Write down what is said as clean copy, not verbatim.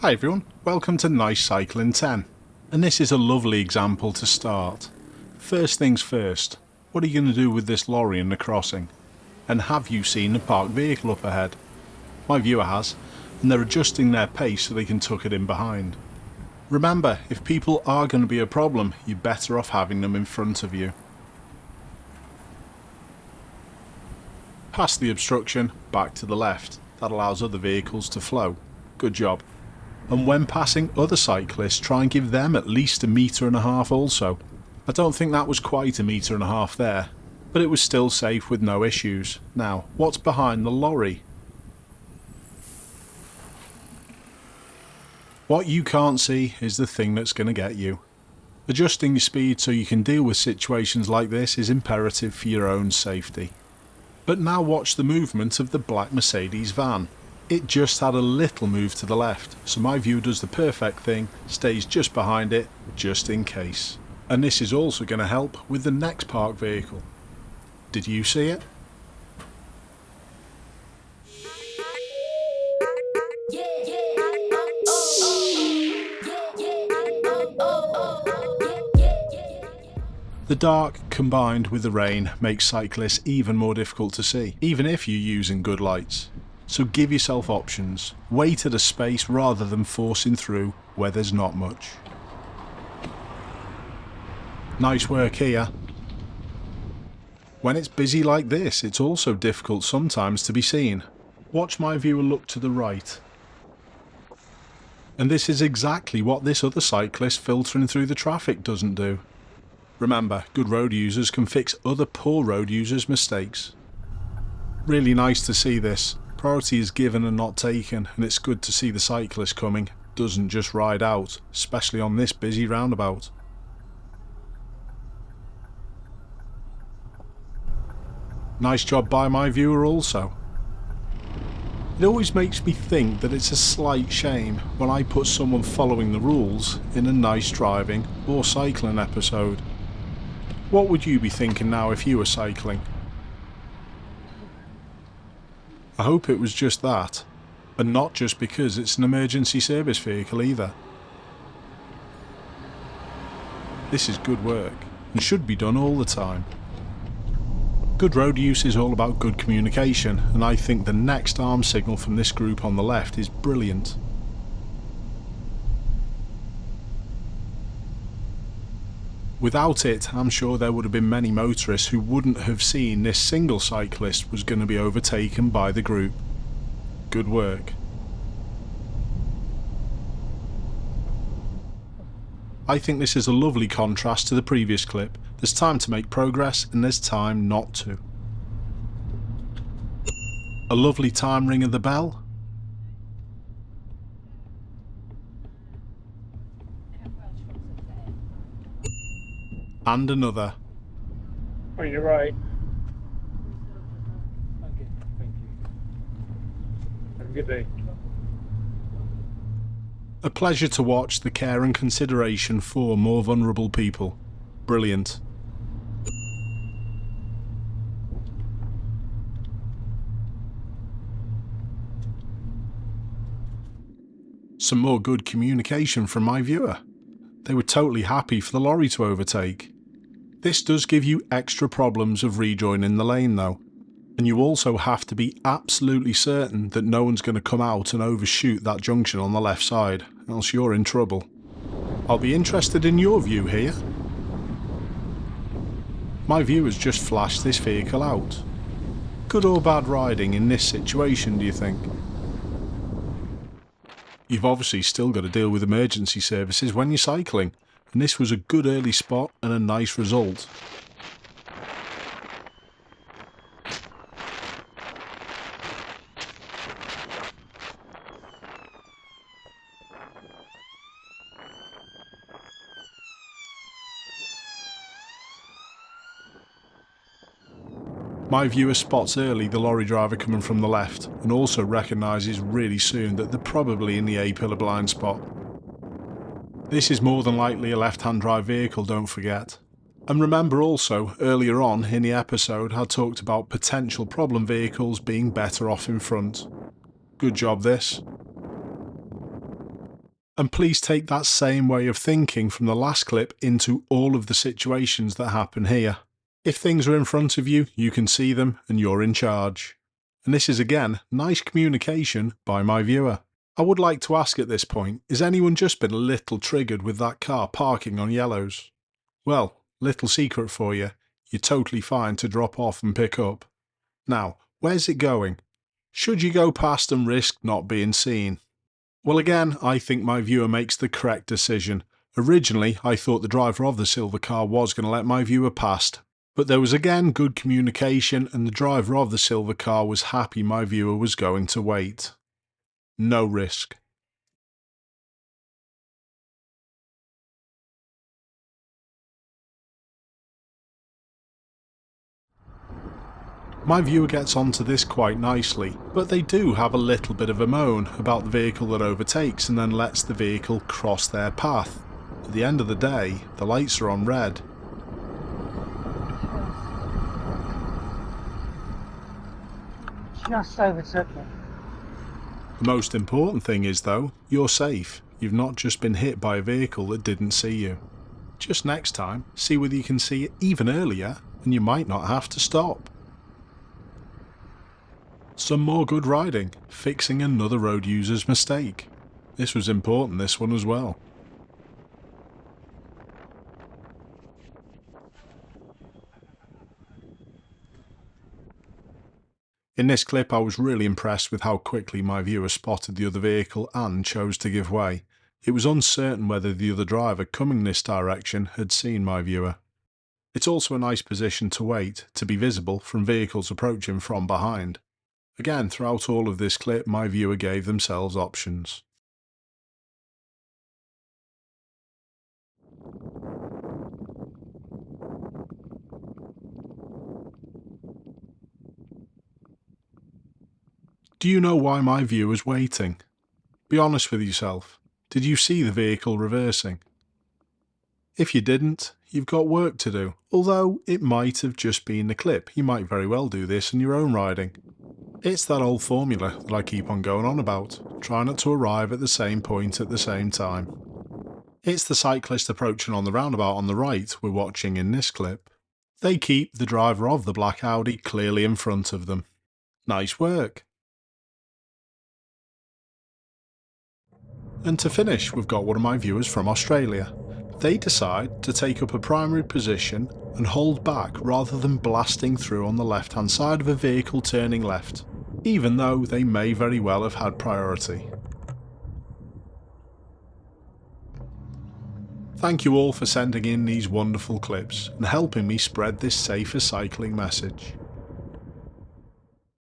Hi everyone, welcome to Nice Cycling 10, and this is a lovely example to start. First things first, what are you going to do with this lorry in the crossing? And have you seen the parked vehicle up ahead? My viewer has, and they're adjusting their pace so they can tuck it in behind. Remember, if people are going to be a problem, you're better off having them in front of you. Past the obstruction, back to the left. That allows other vehicles to flow. Good job. And when passing other cyclists, try and give them at least 1.5 meters also. I don't think that was quite 1.5 meters there, but it was still safe with no issues. Now, what's behind the lorry? What you can't see is the thing that's going to get you. Adjusting your speed so you can deal with situations like this is imperative for your own safety. But now watch the movement of the black Mercedes van. It just had a little move to the left, so my view does the perfect thing, stays just behind it, just in case. And this is also going to help with the next parked vehicle. Did you see it? The dark combined with the rain makes cyclists even more difficult to see, even if you're using good lights. So give yourself options. Wait at a space rather than forcing through where there's not much. Nice work here. When it's busy like this, it's also difficult sometimes to be seen. Watch my viewer look to the right. And this is exactly what this other cyclist filtering through the traffic doesn't do. Remember, good road users can fix other poor road users' mistakes. Really nice to see this. Priority is given and not taken, and it's good to see the cyclist coming doesn't just ride out, especially on this busy roundabout. Nice job by my viewer also. It always makes me think that it's a slight shame when I put someone following the rules in a nice driving or cycling episode. What would you be thinking now if you were cycling? I hope it was just that, and not just because it's an emergency service vehicle either. This is good work, and should be done all the time. Good road use is all about good communication, and I think the next arm signal from this group on the left is brilliant. Without it, I'm sure there would have been many motorists who wouldn't have seen this single cyclist was going to be overtaken by the group. Good work. I think this is a lovely contrast to the previous clip. There's time to make progress and there's time not to. A lovely time ring of the bell. And another. Oh, you're right. Okay, thank you. Have a good day. A pleasure to watch the care and consideration for more vulnerable people. Brilliant. Some more good communication from my viewer. They were totally happy for the lorry to overtake. This does give you extra problems of rejoining the lane though, and you also have to be absolutely certain that no one's going to come out and overshoot that junction on the left side, else you're in trouble. I'll be interested in your view here. My view has just flashed this vehicle out. Good or bad riding in this situation, do you think? You've obviously still got to deal with emergency services when you're cycling, and this was a good early spot and a nice result. My viewer spots early the lorry driver coming from the left and also recognises really soon that they're probably in the A-pillar blind spot. This is more than likely a left-hand drive vehicle, don't forget. And remember also, earlier on in the episode I talked about potential problem vehicles being better off in front. Good job this. And please take that same way of thinking from the last clip into all of the situations that happen here. If things are in front of you, you can see them and you're in charge. And this is again nice communication by my viewer. I would like to ask at this point, is anyone just been a little triggered with that car parking on yellows? Well, little secret for you, you're totally fine to drop off and pick up. Now, where's it going? Should you go past and risk not being seen? Well, again, I think my viewer makes the correct decision. Originally, I thought the driver of the silver car was going to let my viewer past, but there was again good communication and the driver of the silver car was happy my viewer was going to wait. No risk. My viewer gets onto this quite nicely, but they do have a little bit of a moan about the vehicle that overtakes and then lets the vehicle cross their path. At the end of the day, the lights are on red. Just overtook me. The most important thing is though, you're safe. You've not just been hit by a vehicle that didn't see you. Just next time, see whether you can see it even earlier and you might not have to stop. Some more good riding, fixing another road user's mistake. This was important, this one as well. In this clip I was really impressed with how quickly my viewer spotted the other vehicle and chose to give way. It was uncertain whether the other driver coming this direction had seen my viewer. It's also a nice position to wait, to be visible from vehicles approaching from behind. Again, throughout all of this clip, my viewer gave themselves options. Do you know why my viewer was waiting? Be honest with yourself. Did you see the vehicle reversing? If you didn't, you've got work to do. Although it might have just been the clip, you might very well do this in your own riding. It's that old formula that I keep on going on about. Try not to arrive at the same point at the same time. It's the cyclist approaching on the roundabout on the right we're watching in this clip. They keep the driver of the black Audi clearly in front of them. Nice work. And to finish, we've got one of my viewers from Australia. They decide to take up a primary position and hold back rather than blasting through on the left hand side of a vehicle turning left, even though they may very well have had priority. Thank you all for sending in these wonderful clips and helping me spread this safer cycling message.